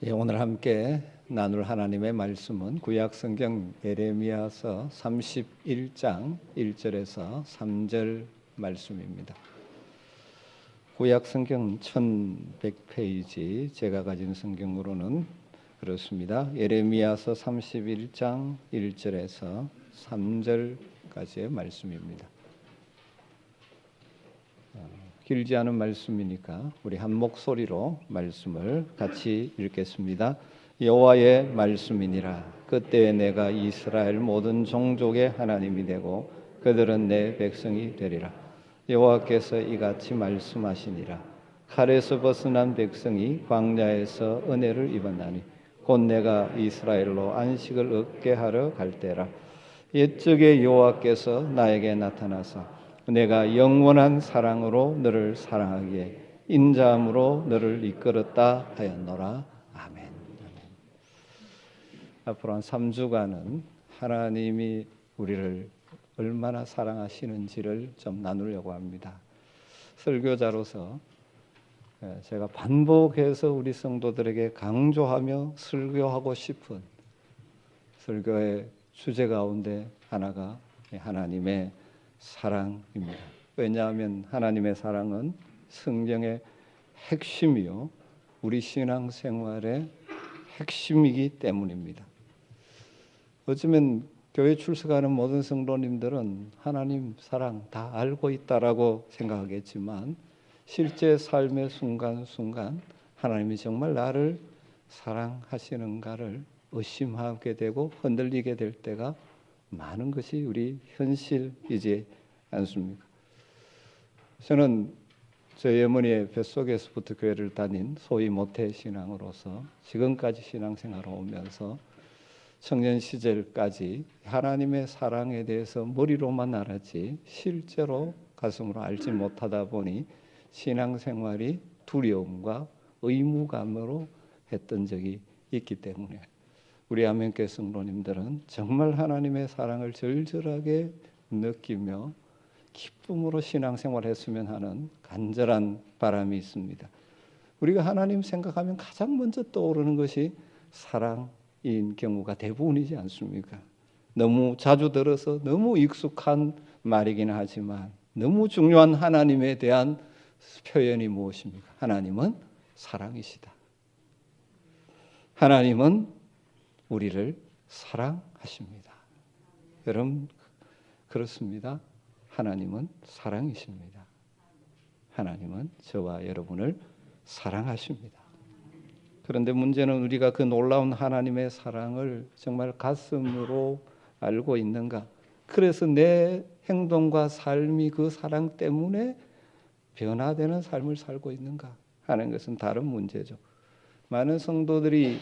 오늘 함께 나눌 하나님의 말씀은 구약성경 예레미야서 31장 1절에서 3절 말씀입니다. 구약성경 1100페이지 제가 가진 성경으로는 그렇습니다. 예레미야서 31장 1절에서 3절까지의 말씀입니다. 길지 않은 말씀이니까 우리 한 목소리로 말씀을 같이 읽겠습니다. 여호와의 말씀이니라. 그때에 내가 이스라엘 모든 종족의 하나님이 되고 그들은 내 백성이 되리라. 여호와께서 이같이 말씀하시니라. 칼에서 벗어난 백성이 광야에서 은혜를 입었나니 곧 내가 이스라엘로 안식을 얻게 하러 갈 때라. 옛적에 여호와께서 나에게 나타나사 내가 영원한 사랑으로 너를 사랑하기에 인자함으로 너를 이끌었다 하였노라. 아멘. 앞으로 한 3주간은 하나님이 우리를 얼마나 사랑하시는지를 좀 나누려고 합니다. 설교자로서 제가 반복해서 우리 성도들에게 강조하며 설교하고 싶은 설교의 주제 가운데 하나가 하나님의 사랑입니다. 왜냐하면 하나님의 사랑은 성경의 핵심이요 우리 신앙생활의 핵심이기 때문입니다. 어쩌면 교회 출석하는 모든 성도님들은 하나님 사랑 다 알고 있다라고 생각하겠지만 실제 삶의 순간순간 하나님이 정말 나를 사랑하시는가를 의심하게 되고 흔들리게 될 때가 많은 것이 우리 현실이지 않습니까? 저는 저희 어머니의 뱃속에서부터 교회를 다닌 소위 모태 신앙으로서 지금까지 신앙생활을 오면서 청년 시절까지 하나님의 사랑에 대해서 머리로만 알았지 실제로 가슴으로 알지 못하다 보니 신앙생활이 두려움과 의무감으로 했던 적이 있기 때문에 우리 안면교회 성도님들은 정말 하나님의 사랑을 절절하게 느끼며 기쁨으로 신앙생활했으면 하는 간절한 바람이 있습니다. 우리가 하나님 생각하면 가장 먼저 떠오르는 것이 사랑인 경우가 대부분이지 않습니까? 너무 자주 들어서 너무 익숙한 말이긴 하지만 너무 중요한 하나님에 대한 표현이 무엇입니까? 하나님은 사랑이시다. 하나님은 우리를 사랑하십니다. 여러분 그렇습니다. 하나님은 사랑이십니다. 하나님은 저와 여러분을 사랑하십니다. 그런데 문제는 우리가 그 놀라운 하나님의 사랑을 정말 가슴으로 알고 있는가? 그래서 내 행동과 삶이 그 사랑 때문에 변화되는 삶을 살고 있는가 하는 것은 다른 문제죠. 많은 성도들이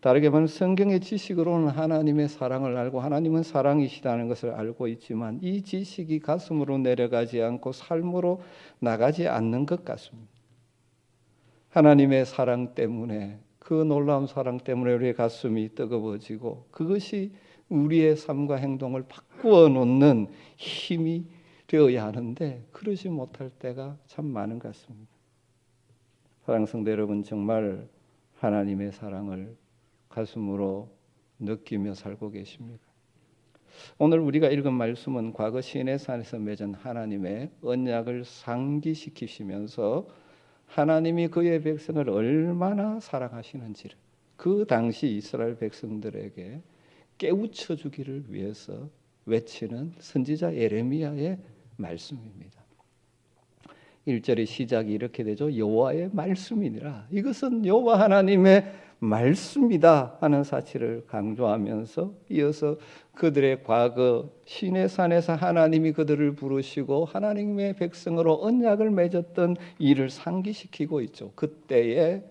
다르게 말하면 성경의 지식으로는 하나님의 사랑을 알고 하나님은 사랑이시다는 것을 알고 있지만 이 지식이 가슴으로 내려가지 않고 삶으로 나가지 않는 것 같습니다. 하나님의 사랑 때문에 그 놀라운 사랑 때문에 우리의 가슴이 뜨거워지고 그것이 우리의 삶과 행동을 바꾸어 놓는 힘이 되어야 하는데 그러지 못할 때가 참 많은 것 같습니다. 사랑하는 성도 여러분 정말 하나님의 사랑을 가슴으로 느끼며 살고 계십니까? 오늘 우리가 읽은 말씀은 과거 시내산에서 맺은 하나님의 언약을 상기시키시면서 하나님이 그의 백성을 얼마나 사랑하시는지를 그 당시 이스라엘 백성들에게 깨우쳐 주기를 위해서 외치는 선지자 예레미야의 말씀입니다. 1절의 시작이 이렇게 되죠. 여호와의 말씀이니라. 이것은 여호와 하나님의 말씀이다 하는 사실을 강조하면서 이어서 그들의 과거 시내산에서 하나님이 그들을 부르시고 하나님의 백성으로 언약을 맺었던 일을 상기시키고 있죠. 그때에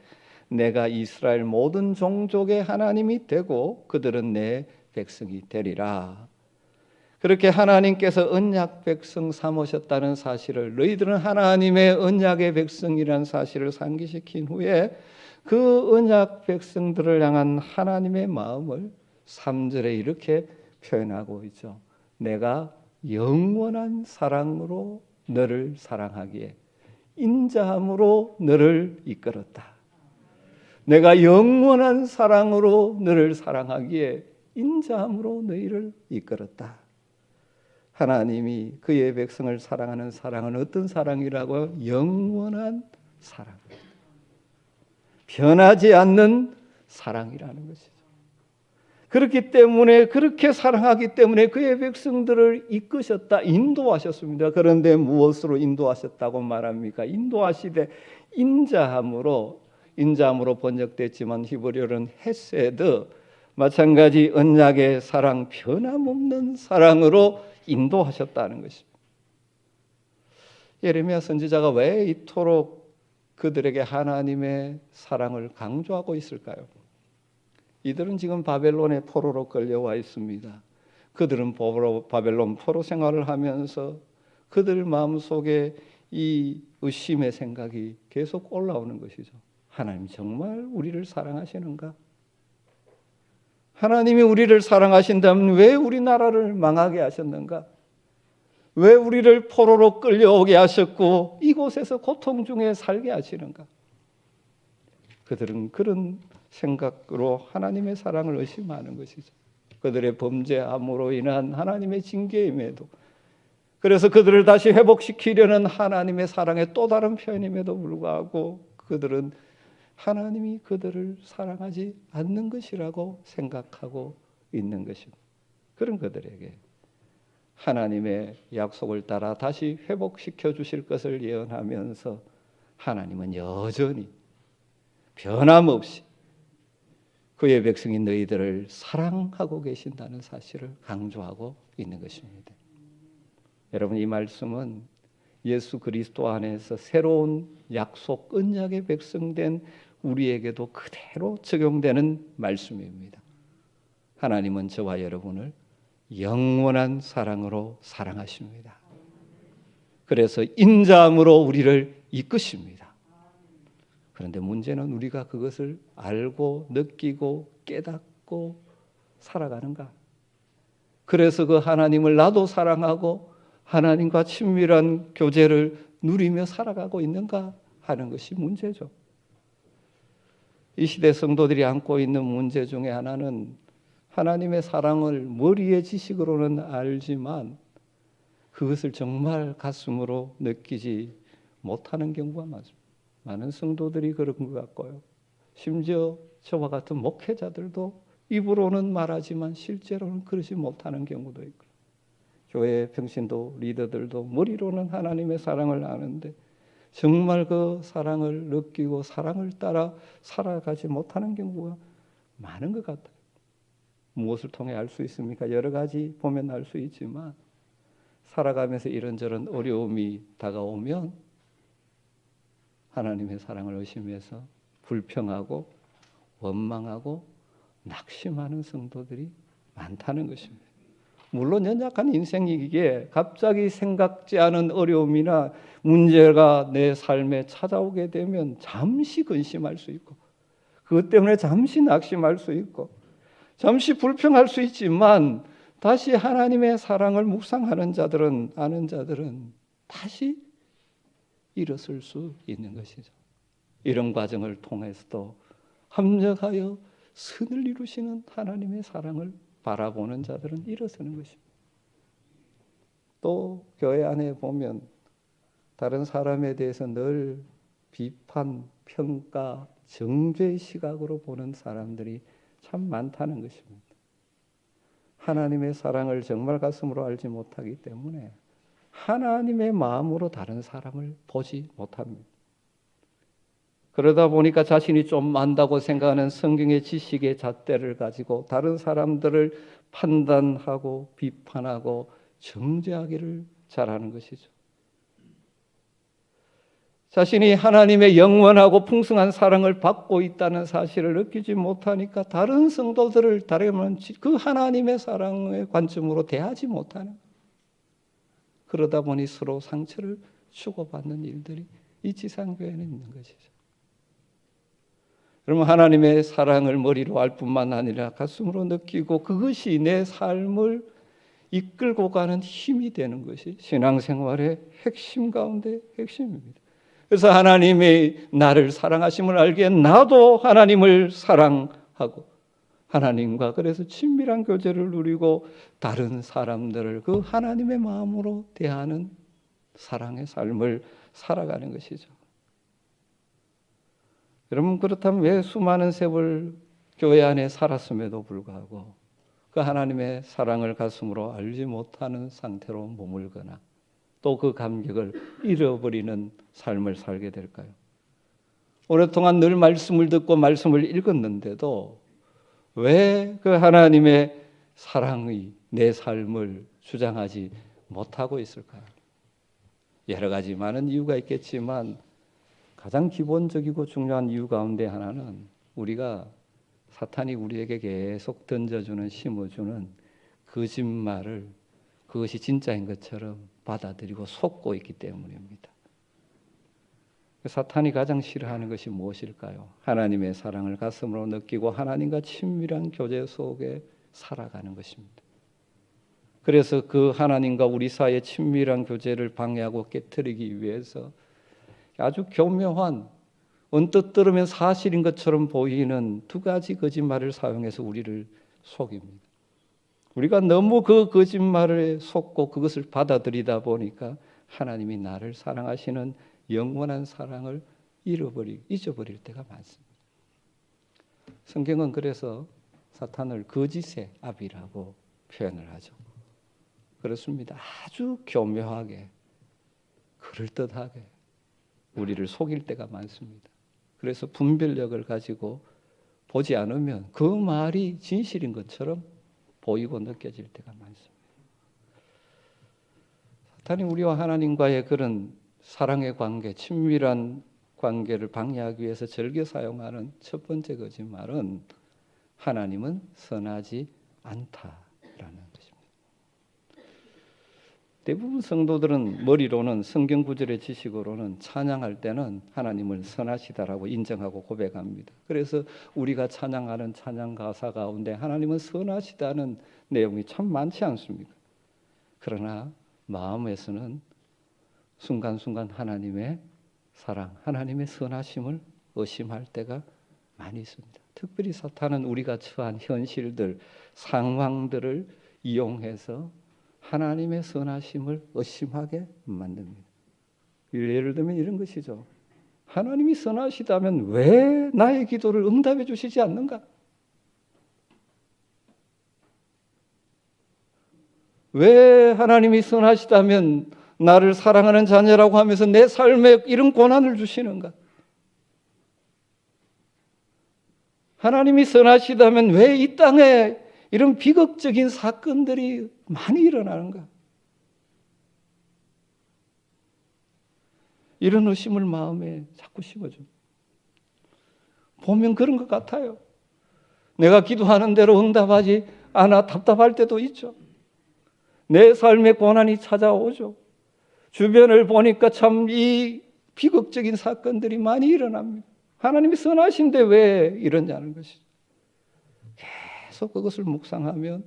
내가 이스라엘 모든 종족의 하나님이 되고 그들은 내 백성이 되리라. 그렇게 하나님께서 언약 백성 삼으셨다는 사실을 너희들은 하나님의 언약의 백성이라는 사실을 상기시킨 후에 그 언약 백성들을 향한 하나님의 마음을 3절에 이렇게 표현하고 있죠. 내가 영원한 사랑으로 너를 사랑하기에 인자함으로 너를 이끌었다. 내가 영원한 사랑으로 너를 사랑하기에 인자함으로 너희를 이끌었다. 하나님이 그의 백성을 사랑하는 사랑은 어떤 사랑이라고? 영원한 사랑, 변하지 않는 사랑이라는 것이죠. 그렇기 때문에, 그렇게 사랑하기 때문에 그의 백성들을 이끄셨다, 인도하셨습니다. 그런데 무엇으로 인도하셨다고 말합니까? 인도하시되 인자함으로 번역됐지만 히브리어는 헤세드, 마찬가지 언약의 사랑, 변함없는 사랑으로 인도하셨다는 것입니다. 예레미야 선지자가 왜 이토록 그들에게 하나님의 사랑을 강조하고 있을까요? 이들은 지금 바벨론의 포로로 끌려와 있습니다. 그들은 바벨론 포로 생활을 하면서 그들 마음속에 이 의심의 생각이 계속 올라오는 것이죠. 하나님 정말 우리를 사랑하시는가? 하나님이 우리를 사랑하신다면 왜 우리나라를 망하게 하셨는가? 왜 우리를 포로로 끌려오게 하셨고 이곳에서 고통 중에 살게 하시는가? 그들은 그런 생각으로 하나님의 사랑을 의심하는 것이죠. 그들의 범죄함으로 인한 하나님의 징계임에도, 그래서 그들을 다시 회복시키려는 하나님의 사랑의 또 다른 표현임에도 불구하고 그들은 하나님이 그들을 사랑하지 않는 것이라고 생각하고 있는 것입니다. 그런 그들에게 하나님의 약속을 따라 다시 회복시켜 주실 것을 예언하면서 하나님은 여전히 변함없이 그의 백성인 너희들을 사랑하고 계신다는 사실을 강조하고 있는 것입니다. 여러분, 이 말씀은 예수 그리스도 안에서 새로운 약속, 언약의 백성된 우리에게도 그대로 적용되는 말씀입니다. 하나님은 저와 여러분을 영원한 사랑으로 사랑하십니다. 그래서 인자함으로 우리를 이끄십니다. 그런데 문제는 우리가 그것을 알고 느끼고 깨닫고 살아가는가? 그래서 그 하나님을 나도 사랑하고 하나님과 친밀한 교제를 누리며 살아가고 있는가 하는 것이 문제죠. 이 시대 성도들이 안고 있는 문제 중에 하나는 하나님의 사랑을 머리의 지식으로는 알지만 그것을 정말 가슴으로 느끼지 못하는 경우가 많습니다. 많은 성도들이 그런 것 같고요. 심지어 저와 같은 목회자들도 입으로는 말하지만 실제로는 그러지 못하는 경우도 있고, 교회 평신도 리더들도 머리로는 하나님의 사랑을 아는데 정말 그 사랑을 느끼고 사랑을 따라 살아가지 못하는 경우가 많은 것 같아요. 무엇을 통해 알 수 있습니까? 여러 가지 보면 알 수 있지만 살아가면서 이런저런 어려움이 다가오면 하나님의 사랑을 의심해서 불평하고 원망하고 낙심하는 성도들이 많다는 것입니다. 물론 연약한 인생이기에 갑자기 생각지 않은 어려움이나 문제가 내 삶에 찾아오게 되면 잠시 근심할 수 있고 그것 때문에 잠시 낙심할 수 있고 잠시 불평할 수 있지만 다시 하나님의 사랑을 묵상하는 자들은, 아는 자들은 다시 일어설 수 있는 것이죠. 이런 과정을 통해서도 합력하여 선을 이루시는 하나님의 사랑을 바라보는 자들은 일어서는 것입니다. 또 교회 안에 보면 다른 사람에 대해서 늘 비판, 평가, 정죄의 시각으로 보는 사람들이 참 많다는 것입니다. 하나님의 사랑을 정말 가슴으로 알지 못하기 때문에 하나님의 마음으로 다른 사람을 보지 못합니다. 그러다 보니까 자신이 좀 안다고 생각하는 성경의 지식의 잣대를 가지고 다른 사람들을 판단하고 비판하고 정죄하기를 잘하는 것이죠. 자신이 하나님의 영원하고 풍성한 사랑을 받고 있다는 사실을 느끼지 못하니까 다른 성도들을 다르면 그 하나님의 사랑의 관점으로 대하지 못하는, 그러다 보니 서로 상처를 주고받는 일들이 이 지상교회는 있는 것이죠. 여러분, 하나님의 사랑을 머리로 알 뿐만 아니라 가슴으로 느끼고 그것이 내 삶을 이끌고 가는 힘이 되는 것이 신앙생활의 핵심 가운데 핵심입니다. 그래서 하나님이 나를 사랑하심을 알기에 나도 하나님을 사랑하고 하나님과 그래서 친밀한 교제를 누리고 다른 사람들을 그 하나님의 마음으로 대하는 사랑의 삶을 살아가는 것이죠. 여러분, 그렇다면 왜 수많은 세월 교회 안에 살았음에도 불구하고 그 하나님의 사랑을 가슴으로 알지 못하는 상태로 머물거나 또 그 감격을 잃어버리는 삶을 살게 될까요? 오랫동안 늘 말씀을 듣고 말씀을 읽었는데도 왜 그 하나님의 사랑의 내 삶을 주장하지 못하고 있을까요? 여러 가지 많은 이유가 있겠지만 가장 기본적이고 중요한 이유 가운데 하나는 우리가 사탄이 우리에게 계속 던져주는 심어주는 거짓말을 그것이 진짜인 것처럼 받아들이고 속고 있기 때문입니다. 사탄이 가장 싫어하는 것이 무엇일까요? 하나님의 사랑을 가슴으로 느끼고 하나님과 친밀한 교제 속에 살아가는 것입니다. 그래서 그 하나님과 우리 사이의 친밀한 교제를 방해하고 깨뜨리기 위해서 아주 교묘한 언뜻 들으면 사실인 것처럼 보이는 두 가지 거짓말을 사용해서 우리를 속입니다. 우리가 너무 그 거짓말에 속고 그것을 받아들이다 보니까 하나님이 나를 사랑하시는 영원한 사랑을 잊어버릴 때가 많습니다. 성경은 그래서 사탄을 거짓의 아비라고 표현을 하죠. 그렇습니다. 아주 교묘하게, 그럴듯하게 우리를 속일 때가 많습니다. 그래서 분별력을 가지고 보지 않으면 그 말이 진실인 것처럼 보이고 느껴질 때가 많습니다. 사탄이 우리와 하나님과의 그런 사랑의 관계, 친밀한 관계를 방해하기 위해서 즐겨 사용하는 첫 번째 거짓말은 하나님은 선하지 않다라는 것입니다. 대부분 성도들은 머리로는 성경 구절의 지식으로는 찬양할 때는 하나님을 선하시다라고 인정하고 고백합니다. 그래서 우리가 찬양하는 찬양 가사 가운데 하나님은 선하시다는 내용이 참 많지 않습니까? 그러나 마음에서는 순간순간 하나님의 사랑, 하나님의 선하심을 의심할 때가 많이 있습니다. 특별히 사탄은 우리가 처한 현실들, 상황들을 이용해서 하나님의 선하심을 의심하게 만듭니다. 예를 들면 이런 것이죠. 하나님이 선하시다면 왜 나의 기도를 응답해 주시지 않는가? 왜 하나님이 선하시다면 나를 사랑하는 자녀라고 하면서 내 삶에 이런 고난을 주시는가? 하나님이 선하시다면 왜 이 땅에 이런 비극적인 사건들이 많이 일어나는가? 이런 의심을 마음에 자꾸 심어줍니다. 보면 그런 것 같아요. 내가 기도하는 대로 응답하지 않아 답답할 때도 있죠. 내 삶에 고난이 찾아오죠. 주변을 보니까 참 이 비극적인 사건들이 많이 일어납니다. 하나님이 선하신데 왜 이러냐는 것이죠. 계속 그것을 묵상하면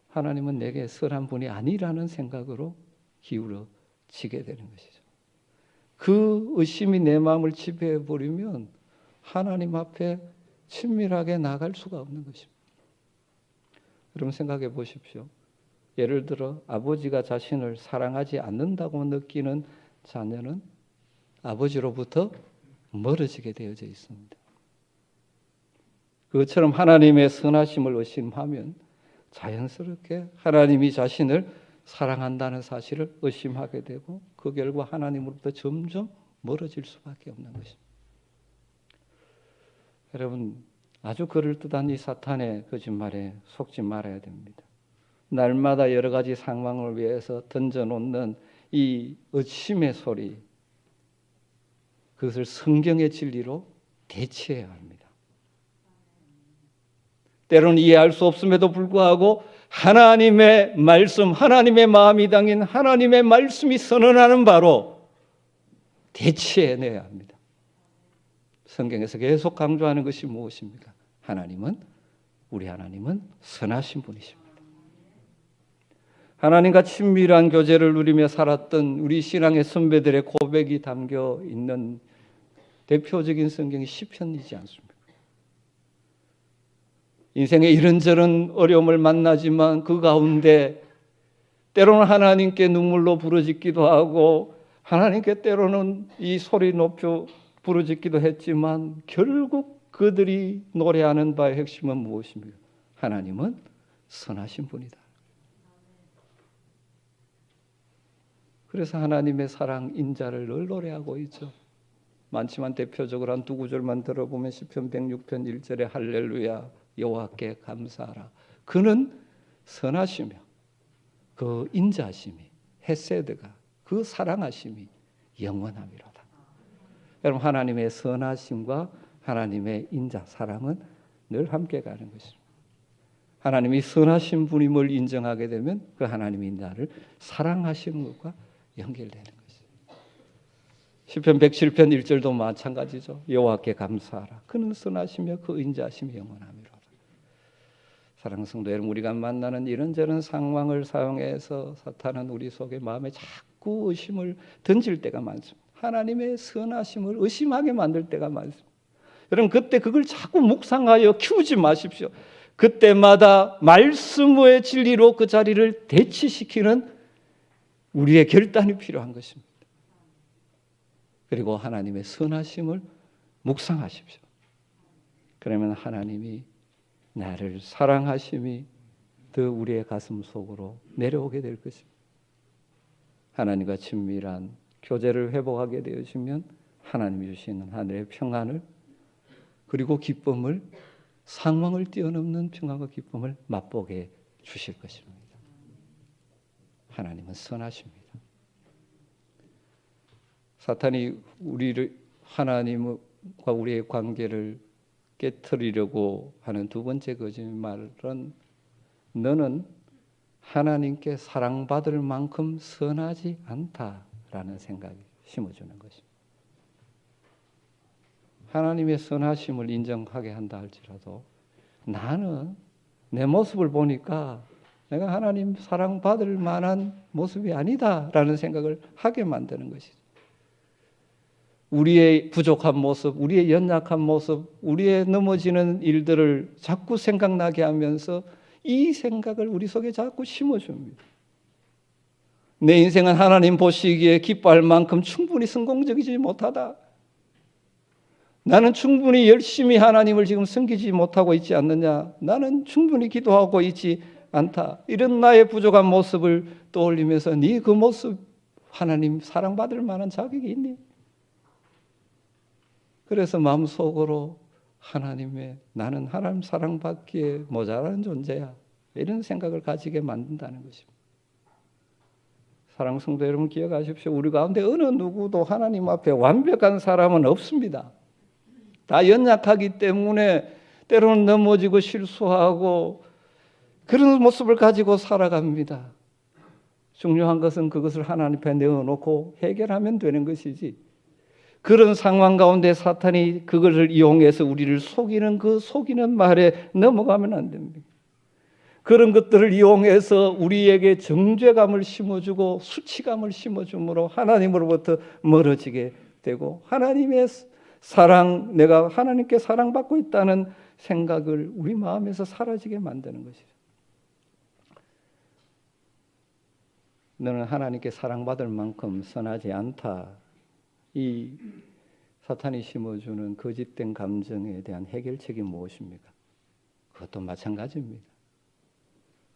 하나님은 내게 선한 분이 아니라는 생각으로 기울어지게 되는 것이죠. 그 의심이 내 마음을 지배해버리면 하나님 앞에 친밀하게 나갈 수가 없는 것입니다. 여러분 생각해 보십시오. 예를 들어 아버지가 자신을 사랑하지 않는다고 느끼는 자녀는 아버지로부터 멀어지게 되어져 있습니다. 그것처럼 하나님의 선하심을 의심하면 자연스럽게 하나님이 자신을 사랑한다는 사실을 의심하게 되고 그 결과 하나님으로부터 점점 멀어질 수밖에 없는 것입니다. 여러분 아주 그럴듯한 이 사탄의 거짓말에 속지 말아야 됩니다. 날마다 여러 가지 상황을 위해서 던져놓는 이 의심의 소리, 그것을 성경의 진리로 대체해야 합니다. 때로는 이해할 수 없음에도 불구하고 하나님의 말씀, 하나님의 마음이 담긴 하나님의 말씀이 선언하는 바로 대체해내야 합니다. 성경에서 계속 강조하는 것이 무엇입니까? 우리 하나님은 선하신 분이십니다. 하나님과 친밀한 교제를 누리며 살았던 우리 신앙의 선배들의 고백이 담겨 있는 대표적인 성경이 시편이지 않습니까? 인생에 이런저런 어려움을 만나지만 그 가운데 때로는 하나님께 눈물로 부르짖기도 하고 하나님께 때로는 이 소리 높여 부르짖기도 했지만 결국 그들이 노래하는 바의 핵심은 무엇입니까? 하나님은 선하신 분이다. 그래서 하나님의 사랑 인자를 늘 노래하고 있죠. 많지만 대표적으로 한 두 구절만 들어보면 시편 106편 1절에 할렐루야 여호와께 감사하라. 그는 선하시며 그 인자하심이 헤세드가 그 사랑하심이 영원함이로다. 여러분 하나님의 선하심과 하나님의 인자 사랑은 늘 함께 가는 것입니다. 하나님이 선하신 분임을 인정하게 되면 그 하나님이 나를 사랑하시는 것과 연결되는 것이죠. 시편 107편 1절도 마찬가지죠. 여호와께 감사하라. 그는 선하시며 그 인자하심이 영원함이로다. 사랑하는 성도 여러분, 우리가 만나는 이런저런 상황을 사용해서 사탄은 우리 속에 마음에 자꾸 의심을 던질 때가 많습니다. 하나님의 선하심을 의심하게 만들 때가 많습니다. 여러분 그때 그걸 자꾸 묵상하여 키우지 마십시오. 그때마다 말씀의 진리로 그 자리를 대치시키는 우리의 결단이 필요한 것입니다. 그리고 하나님의 선하심을 묵상하십시오. 그러면 하나님이 나를 사랑하심이 더 우리의 가슴 속으로 내려오게 될 것입니다. 하나님과 친밀한 교제를 회복하게 되어지면 하나님이 주시는 하늘의 평안을 그리고 기쁨을 상황을 뛰어넘는 평안과 기쁨을 맛보게 주실 것입니다. 하나님은 선하십니다. 사탄이 우리를 하나님과 우리의 관계를 깨트리려고 하는 두 번째 거짓말은 너는 하나님께 사랑받을 만큼 선하지 않다라는 생각이 심어주는 것입니다. 하나님의 선하심을 인정하게 한다 할지라도 나는 내 모습을 보니까 내가 하나님 사랑받을 만한 모습이 아니다라는 생각을 하게 만드는 것이죠. 우리의 부족한 모습, 우리의 연약한 모습, 우리의 넘어지는 일들을 자꾸 생각나게 하면서 이 생각을 우리 속에 자꾸 심어줍니다. 내 인생은 하나님 보시기에 기뻐할 만큼 충분히 성공적이지 못하다. 나는 충분히 열심히 하나님을 지금 섬기지 못하고 있지 않느냐. 나는 충분히 기도하고 있지 않다. 이런 나의 부족한 모습을 떠올리면서 네 그 모습 하나님 사랑받을 만한 자격이 있니? 그래서 마음속으로 하나님의 나는 하나님 사랑받기에 모자란 존재야. 이런 생각을 가지게 만든다는 것입니다. 사랑하는 성도 여러분 기억하십시오. 우리 가운데 어느 누구도 하나님 앞에 완벽한 사람은 없습니다. 다 연약하기 때문에 때로는 넘어지고 실수하고 그런 모습을 가지고 살아갑니다. 중요한 것은 그것을 하나님 앞에 내어놓고 해결하면 되는 것이지 그런 상황 가운데 사탄이 그것을 이용해서 우리를 속이는 그 속이는 말에 넘어가면 안 됩니다. 그런 것들을 이용해서 우리에게 정죄감을 심어주고 수치감을 심어주므로 하나님으로부터 멀어지게 되고 하나님의 사랑, 내가 하나님께 사랑받고 있다는 생각을 우리 마음에서 사라지게 만드는 것이죠. 너는 하나님께 사랑받을 만큼 선하지 않다. 이 사탄이 심어주는 거짓된 감정에 대한 해결책이 무엇입니까? 그것도 마찬가지입니다.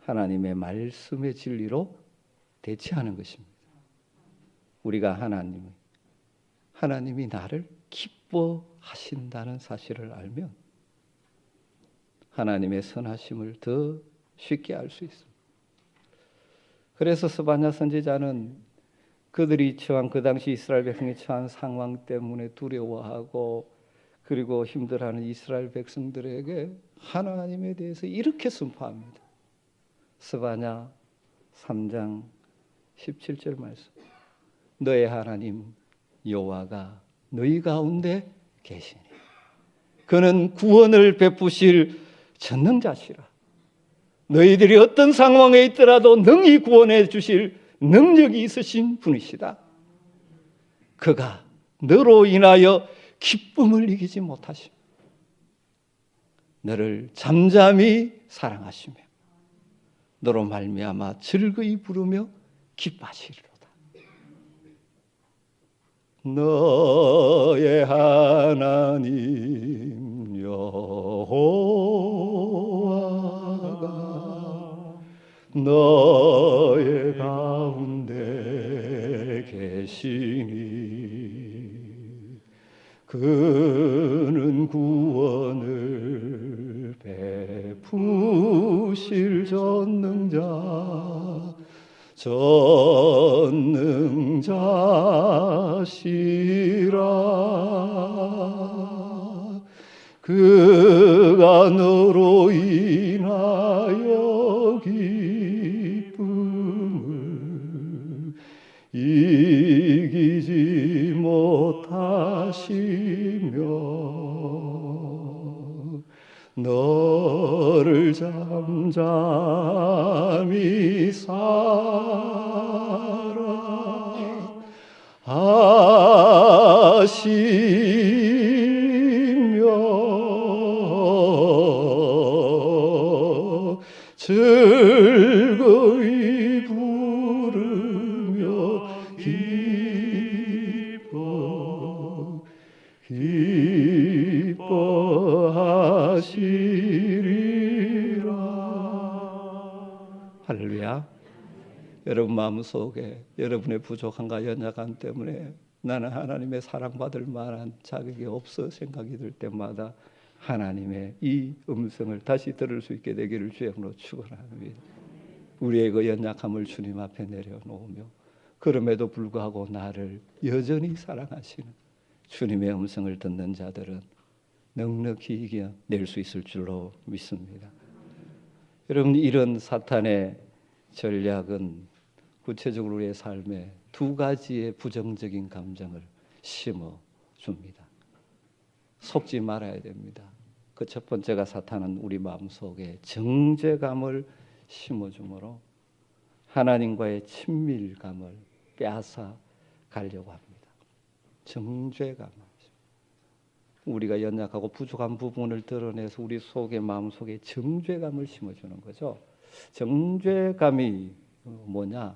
하나님의 말씀의 진리로 대체하는 것입니다. 우리가 하나님이 나를 기뻐하신다는 사실을 알면 하나님의 선하심을 더 쉽게 알 수 있습니다. 그래서 스바냐 선지자는 그들이 처한 그 당시 이스라엘 백성이 처한 상황 때문에 두려워하고 그리고 힘들어하는 이스라엘 백성들에게 하나님에 대해서 이렇게 선포합니다. 스바냐 3장 17절 말씀. 너의 하나님 여호와가 너희 가운데 계시니 그는 구원을 베푸실 전능자시라. 너희들이 어떤 상황에 있더라도 능히 구원해 주실 능력이 있으신 분이시다. 그가 너로 인하여 기쁨을 이기지 못하시며 너를 잠잠히 사랑하시며 너로 말미암아 즐거이 부르며 기뻐하시리로다. 너의 하나님 여호와가 너의 가운데 계시니 그는 구원을 베푸실 전능자시라. 그가 너로 인하여 기쁨을 이기지 못하시며 너를 잠잠히 사랑하시며 즐거이 부르며 기뻐하시리라. 할렐루야. 여러분 마음속에 여러분의 부족함과 연약함 때문에 나는 하나님의 사랑받을 만한 자격이 없어 생각이 들 때마다 하나님의 이 음성을 다시 들을 수 있게 되기를 주의 이름으로 축원합니다. 우리의 그 연약함을 주님 앞에 내려놓으며 그럼에도 불구하고 나를 여전히 사랑하시는 주님의 음성을 듣는 자들은 넉넉히 이겨낼 수 있을 줄로 믿습니다. 여러분, 이런 사탄의 전략은 구체적으로 우리의 삶에 두 가지의 부정적인 감정을 심어줍니다. 속지 말아야 됩니다. 그 첫 번째가 사탄은 우리 마음속에 정죄감을 심어주므로 하나님과의 친밀감을 빼앗아 가려고 합니다. 정죄감. 우리가 연약하고 부족한 부분을 드러내서 우리 속에 마음속에 정죄감을 심어주는 거죠. 정죄감이 뭐냐?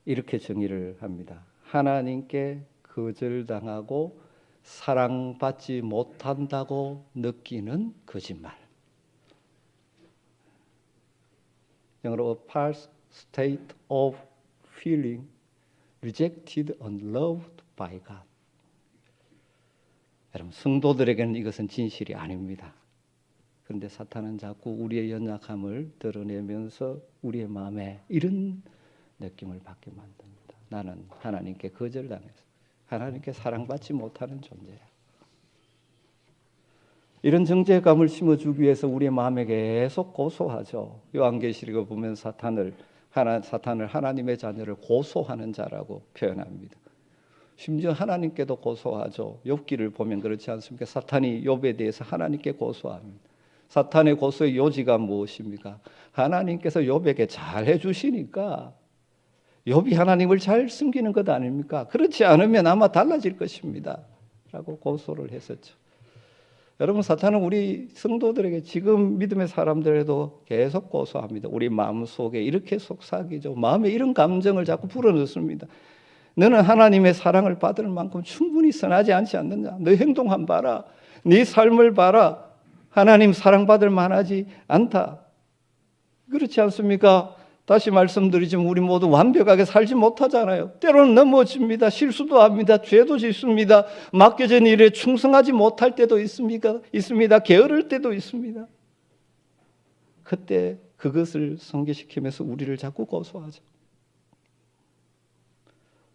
이렇게 정의를 합니다. 하나님께 거절당하고 사랑받지 못한다고 느끼는 거짓말. 영어로 a false state of feeling rejected and loved by God. 여러분, 성도들에게는 이것은 진실이 아닙니다. 그런데 사탄은 자꾸 우리의 연약함을 드러내면서 우리의 마음에 이런 느낌을 받게 만듭니다. 나는 하나님께 거절당해서 하나님께 사랑받지 못하는 존재야. 이런 정죄감을 심어주기 위해서 우리의 마음에 계속 고소하죠. 요한계시록을 보면 사탄을 하나님의 자녀를 고소하는 자라고 표현합니다. 심지어 하나님께도 고소하죠. 욥기를 보면 그렇지 않습니까? 사탄이 욥에 대해서 하나님께 고소합니다. 사탄의 고소의 요지가 무엇입니까? 하나님께서 욥에게 잘 해주시니까 욥이 하나님을 잘 숨기는 것 아닙니까? 그렇지 않으면 아마 달라질 것입니다 라고 고소를 했었죠. 여러분, 사탄은 우리 성도들에게 지금 믿음의 사람들에도 계속 고소합니다. 우리 마음속에 이렇게 속삭이죠. 마음에 이런 감정을 자꾸 불어넣습니다. 너는 하나님의 사랑을 받을 만큼 충분히 선하지 않지 않느냐? 너 행동 한번 봐라. 네 삶을 봐라. 하나님 사랑받을 만하지 않다. 그렇지 않습니까? 다시 말씀드리지만 우리 모두 완벽하게 살지 못하잖아요. 때로는 넘어집니다. 실수도 합니다. 죄도 짓습니다. 맡겨진 일에 충성하지 못할 때도 있습니다. 게으를 때도 있습니다. 그때 그것을 성취시키면서 우리를 자꾸 고소하죠.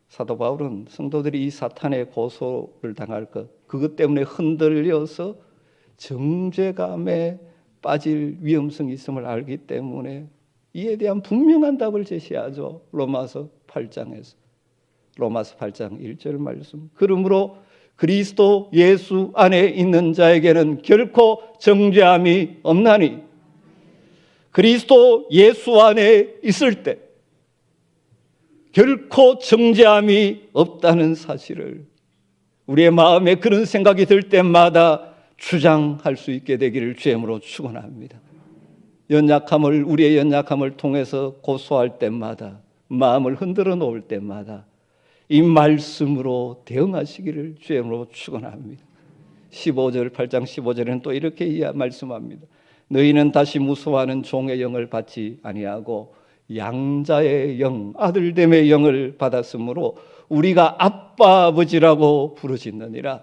사도 바울은 성도들이 이 사탄의 고소를 당할 그것 때문에 흔들려서 정죄감에 빠질 위험성이 있음을 알기 때문에 이에 대한 분명한 답을 제시하죠. 로마서 8장 1절 말씀. 그러므로 그리스도 예수 안에 있는 자에게는 결코 정죄함이 없나니 그리스도 예수 안에 있을 때 결코 정죄함이 없다는 사실을 우리의 마음에 그런 생각이 들 때마다 주장할 수 있게 되기를 주님으로 축원합니다. 우리의 연약함을 통해서 고소할 때마다, 마음을 흔들어 놓을 때마다 이 말씀으로 대응하시기를 주님으로 축원합니다. 8장 15절에는 또 이렇게 말씀합니다. 너희는 다시 무서워하는 종의 영을 받지 아니하고 양자의 영, 아들됨의 영을 받았으므로 우리가 아빠 아버지라고 부르짖느니라.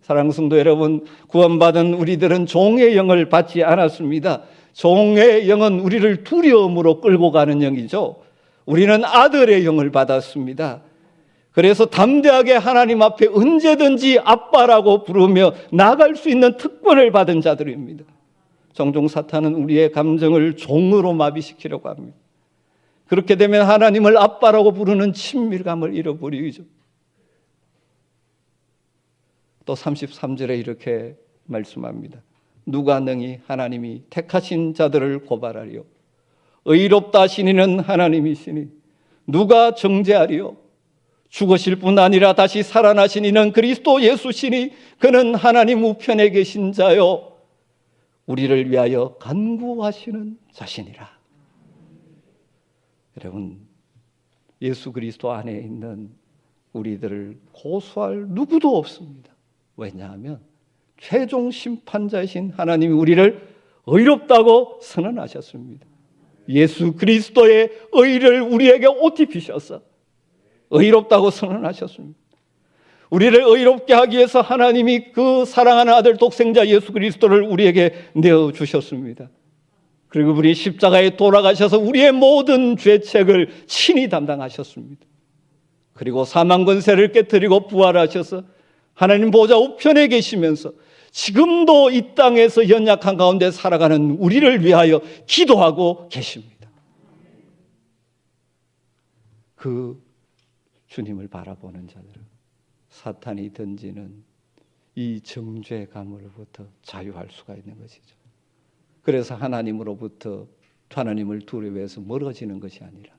사랑하는 성도 여러분, 구원받은 우리들은 종의 영을 받지 않았습니다. 종의 영은 우리를 두려움으로 끌고 가는 영이죠. 우리는 아들의 영을 받았습니다. 그래서 담대하게 하나님 앞에 언제든지 아빠라고 부르며 나갈 수 있는 특권을 받은 자들입니다. 종종 사탄은 우리의 감정을 종으로 마비시키려고 합니다. 그렇게 되면 하나님을 아빠라고 부르는 친밀감을 잃어버리죠. 또 33절에 이렇게 말씀합니다. 누가 능히 하나님이 택하신 자들을 고발하리요? 의롭다 하시니는 하나님이시니 누가 정죄하리요? 죽으실 뿐 아니라 다시 살아나신 이는 그리스도 예수시니 그는 하나님 우편에 계신 자요 우리를 위하여 간구하시는 자신이라. 여러분, 예수 그리스도 안에 있는 우리들을 고소할 누구도 없습니다. 왜냐하면 최종 심판자이신 하나님이 우리를 의롭다고 선언하셨습니다. 예수 그리스도의 의를 우리에게 옷 입히셔서 의롭다고 선언하셨습니다. 우리를 의롭게 하기 위해서 하나님이 그 사랑하는 아들 독생자 예수 그리스도를 우리에게 내어주셨습니다. 그리고 우리 십자가에 돌아가셔서 우리의 모든 죄책을 친히 담당하셨습니다. 그리고 사망 권세를 깨뜨리고 부활하셔서 하나님 보좌 우편에 계시면서 지금도 이 땅에서 연약한 가운데 살아가는 우리를 위하여 기도하고 계십니다. 그 주님을 바라보는 자들은 사탄이 던지는 이 정죄감으로부터 자유할 수가 있는 것이죠. 그래서 하나님으로부터 하나님을 두려워해서 멀어지는 것이 아니라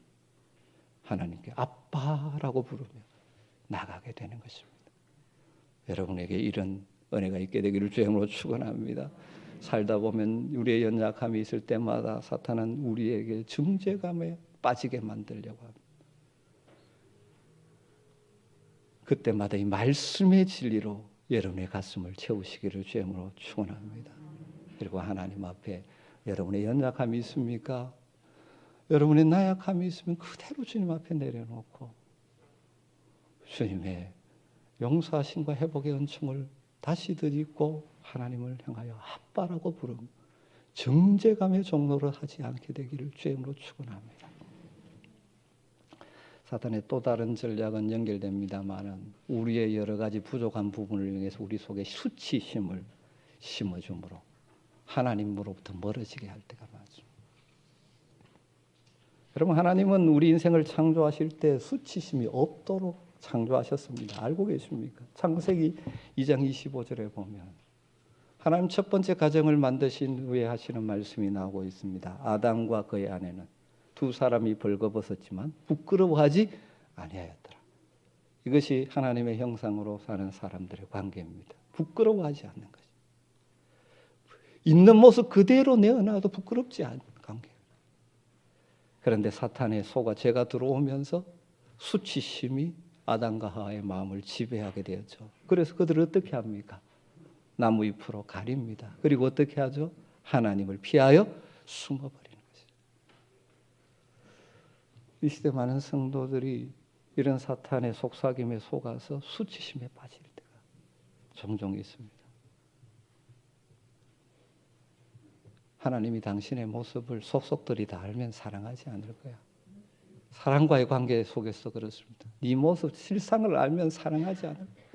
하나님께 아빠라고 부르며 나가게 되는 것입니다. 여러분에게 이런 은혜가 있게 되기를 주님으로 축원합니다. 살다 보면 우리의 연약함이 있을 때마다 사탄은 우리에게 정죄감에 빠지게 만들려고 합니다. 그때마다 이 말씀의 진리로 여러분의 가슴을 채우시기를 주님으로 축원합니다. 그리고 하나님 앞에 여러분의 연약함이 있습니까? 여러분의 나약함이 있으면 그대로 주님 앞에 내려놓고 주님의 용서하심과 회복의 은총을 다시 덧입고 하나님을 향하여 아빠라고 부르며 정죄감의 종로를 하지 않게 되기를 주님으로 축원합니다. 사탄의 또 다른 전략은 연결됩니다마는 우리의 여러 가지 부족한 부분을 위해서 우리 속에 수치심을 심어줌으로 하나님으로부터 멀어지게 할 때가 많습니다. 여러분, 하나님은 우리 인생을 창조하실 때 수치심이 없도록 창조하셨습니다. 알고 계십니까? 창세기 2장 25절에 보면 하나님 첫 번째 가정을 만드신 후에 하시는 말씀이 나오고 있습니다. 아담과 그의 아내는 두 사람이 벌거벗었지만 부끄러워하지 아니하였더라. 이것이 하나님의 형상으로 사는 사람들의 관계입니다. 부끄러워하지 않는 것이. 있는 모습 그대로 내어놔도 부끄럽지 않은 관계. 그런데 사탄의 소가 죄가 들어오면서 수치심이 아담과 하와의 마음을 지배하게 되었죠. 그래서 그들을 어떻게 합니까? 나무 잎으로 가립니다. 그리고 어떻게 하죠? 하나님을 피하여 숨어버리는 것이죠. 이 시대 많은 성도들이 이런 사탄의 속삭임에 속아서 수치심에 빠질 때가 종종 있습니다. 하나님이 당신의 모습을 속속들이 다 알면 사랑하지 않을 거야. 사랑과의 관계 속에서 그렇습니다. 네 모습, 실상을 알면 사랑하지 않을 거야.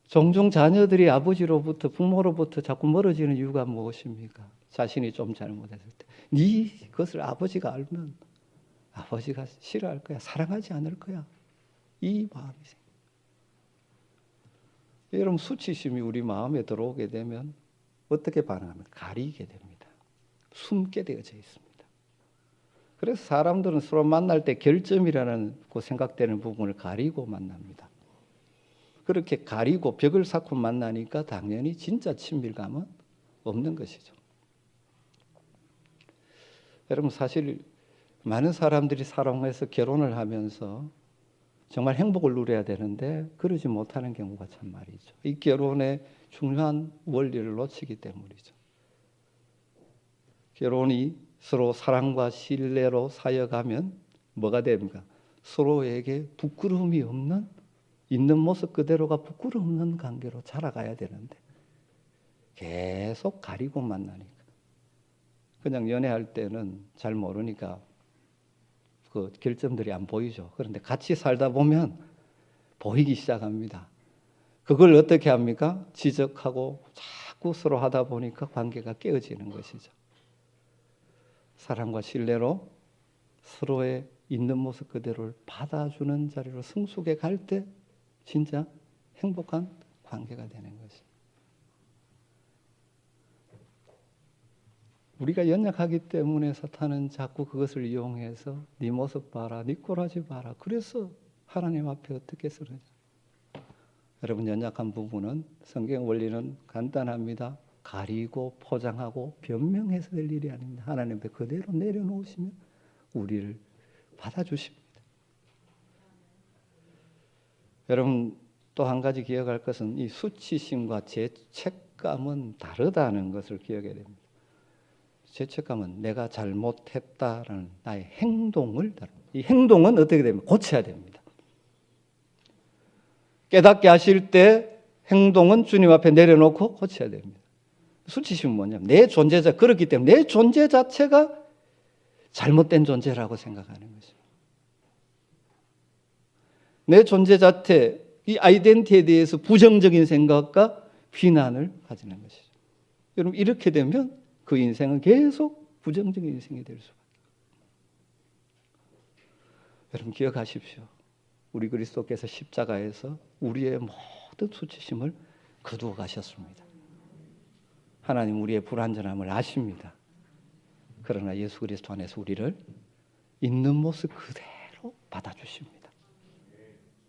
종종 자녀들이 아버지로부터, 부모로부터 자꾸 멀어지는 이유가 무엇입니까? 자신이 좀 잘못했을 때. 네 그것을 아버지가 알면 아버지가 싫어할 거야. 사랑하지 않을 거야. 이 마음이 생겨요. 여러분, 수치심이 우리 마음에 들어오게 되면 어떻게 반응하면 가리게 됩니다. 숨게 되어져 있습니다. 그래서 사람들은 서로 만날 때 결점이라는 그 생각되는 부분을 가리고 만납니다. 그렇게 가리고 벽을 쌓고 만나니까 당연히 진짜 친밀감은 없는 것이죠. 여러분, 사실 많은 사람들이 사랑해서 결혼을 하면서 정말 행복을 누려야 되는데 그러지 못하는 경우가 참 말이죠. 이 결혼의 중요한 원리를 놓치기 때문이죠. 결혼이 서로 사랑과 신뢰로 사여가면 뭐가 됩니까? 서로에게 부끄러움이 없는, 있는 모습 그대로가 부끄러움 없는 관계로 자라가야 되는데 계속 가리고 만나니까, 그냥 연애할 때는 잘 모르니까 그 결점들이 안 보이죠. 그런데 같이 살다 보면 보이기 시작합니다. 그걸 어떻게 합니까? 지적하고 자꾸 서로 하다 보니까 관계가 깨어지는 것이죠. 사랑과 신뢰로 서로의 있는 모습 그대로를 받아주는 자리로 성숙해 갈 때 진짜 행복한 관계가 되는 것입니다. 우리가 연약하기 때문에 사탄은 자꾸 그것을 이용해서 네 모습 봐라, 네 꼬라지 봐라. 그래서 하나님 앞에 어떻게 쓰러져? 여러분, 연약한 부분은 성경 원리는 간단합니다. 가리고 포장하고 변명해서 될 일이 아닙니다. 하나님 앞에 그대로 내려놓으시면 우리를 받아주십니다. 여러분, 또 한 가지 기억할 것은 이 수치심과 죄책감은 다르다는 것을 기억해야 됩니다. 죄책감은 내가 잘못했다라는 나의 행동을 다룹니다. 이 행동은 어떻게 됩니까? 고쳐야 됩니다. 깨닫게 하실 때 행동은 주님 앞에 내려놓고 고쳐야 됩니다. 수치심은 뭐냐면 내 존재자, 그렇기 때문에 내 존재 자체가 잘못된 존재라고 생각하는 것입니다. 내 존재 자체, 이 아이덴티티에 대해서 부정적인 생각과 비난을 가지는 것이죠. 여러분, 이렇게 되면 그 인생은 계속 부정적인 인생이 될 수밖에 없어요. 여러분, 기억하십시오. 우리 그리스도께서 십자가에서 우리의 모든 수치심을 거두어 가셨습니다. 하나님 우리의 불완전함을 아십니다. 그러나 예수 그리스도 안에서 우리를 있는 모습 그대로 받아주십니다.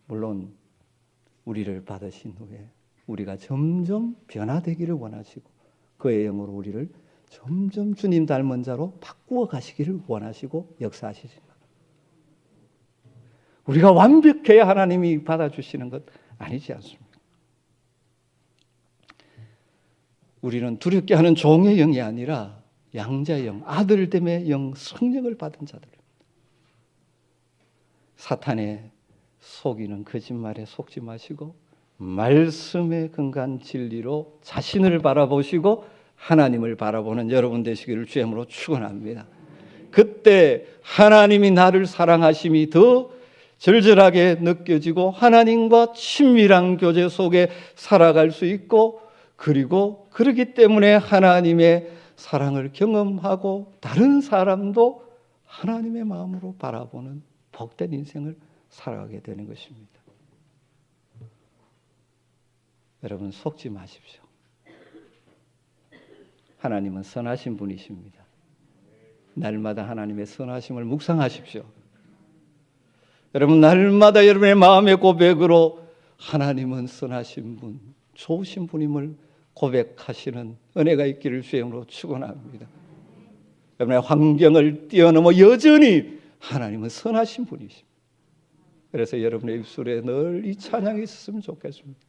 물론 우리를 받으신 후에 우리가 점점 변화되기를 원하시고 그의 영으로 우리를 점점 주님 닮은 자로 바꾸어 가시기를 원하시고 역사하시지만 우리가 완벽해야 하나님이 받아주시는 것 아니지 않습니까? 우리는 두렵게 하는 종의 영이 아니라 양자의 영, 아들됨의 영, 성령을 받은 자들입니다. 사탄의 속이는 거짓말에 속지 마시고 말씀의 근간 진리로 자신을 바라보시고 하나님을 바라보는 여러분 되시기를 주님으로 축원합니다. 그때 하나님이 나를 사랑하심이 더 절절하게 느껴지고 하나님과 친밀한 교제 속에 살아갈 수 있고, 그리고 그렇기 때문에 하나님의 사랑을 경험하고 다른 사람도 하나님의 마음으로 바라보는 복된 인생을 살아가게 되는 것입니다. 여러분, 속지 마십시오. 하나님은 선하신 분이십니다. 날마다 하나님의 선하심을 묵상하십시오. 여러분, 날마다 여러분의 마음의 고백으로 하나님은 선하신 분, 좋으신 분임을 고백하시는 은혜가 있기를 주님으로 축원합니다. 여러분의 환경을 뛰어넘어 여전히 하나님은 선하신 분이십니다. 그래서 여러분의 입술에 늘 이 찬양이 있었으면 좋겠습니다.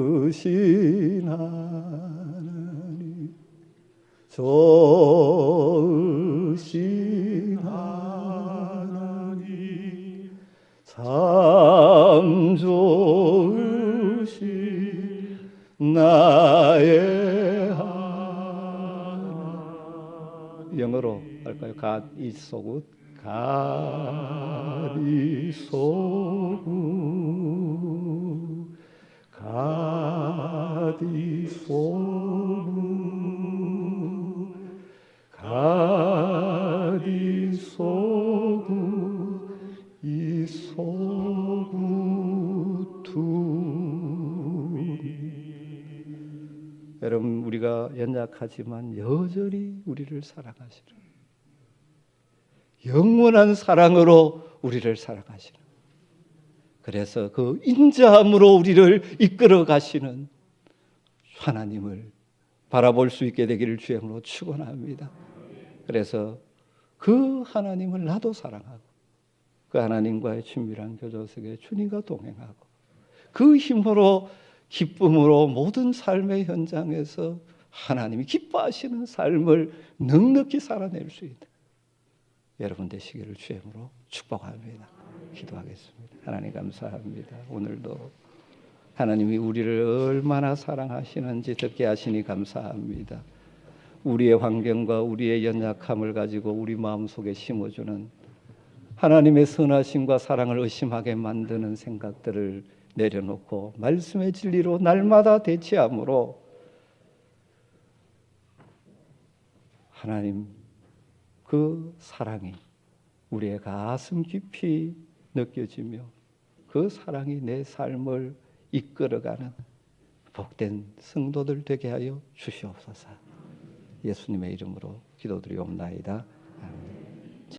좋으신 하나님, 좋으신 하나님, 참 좋으신 나의 하나님. 영어로 할까요? God is so good. God is so good. God is so good. God is so good. Is so good to me. 여러분, 우리가 연약하지만 여전히 우리를 사랑하시는, 영원한 사랑으로 우리를 사랑하시는, 그래서 그 인자함으로 우리를 이끌어 가시는 하나님을 바라볼 수 있게 되기를 주의 이름으로 축원합니다. 그래서 그 하나님을 나도 사랑하고 그 하나님과의 친밀한 교제 속에 주님과 동행하고 그 힘으로 기쁨으로 모든 삶의 현장에서 하나님이 기뻐하시는 삶을 넉넉히 살아낼 수 있는 여러분 되시기를 주의 이름으로 축복합니다. 기도하겠습니다. 하나님 감사합니다. 오늘도 하나님이 우리를 얼마나 사랑하시는지 듣게 하시니 감사합니다. 우리의 환경과 우리의 연약함을 가지고 우리 마음속에 심어주는 하나님의 선하심과 사랑을 의심하게 만드는 생각들을 내려놓고 말씀의 진리로 날마다 대치함으로 하나님 그 사랑이 우리의 가슴 깊이 느껴지며 그 사랑이 내 삶을 이끌어가는 복된 성도들 되게 하여 주시옵소서. 예수님의 이름으로 기도드리옵나이다. 아멘.